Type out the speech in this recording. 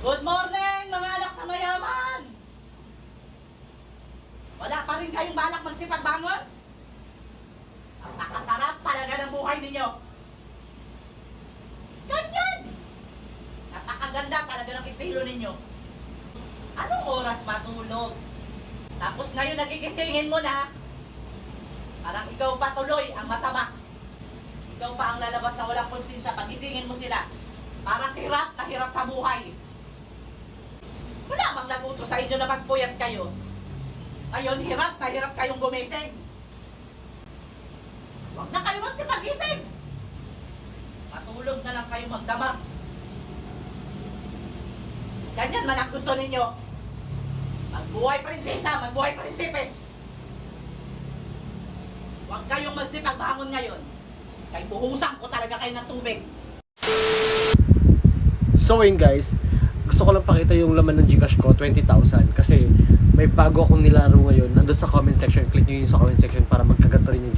Good morning, mga anak sa mayaman! Wala pa rin kayong balak magsipagbangon? Ang nakasarap talaga ng buhay ninyo. Ganyan! Napakaganda talaga ng estilo ninyo. Anong oras matulog? Tapos ngayon nagigisingin mo na, parang ikaw pa tuloy ang masama. Ikaw pa ang lalabas na walang konsensya pag gisingin mo sila. Parang hirap na hirap sa buhay. Wala mang nagutos sa inyo na magpuyat kayo. Ngayon, hirap na hirap kayong gumising. Huwag na kayo magsipagising. Matulog na lang kayo magdamag. Ganyan man ang gusto ninyo. Magbuhay prinsesa, magbuhay prinsipe. Huwag kayong magsipagbangon ngayon. Kaya buhusan ko talaga kayo ng tubig. So yun guys, gusto ko lang pakita yung laman ng Gcash ko, 20,000. Kasi may bago akong nilaro ngayon. Nandun sa comment section, click nyo yun sa comment section para magkaganto rin yung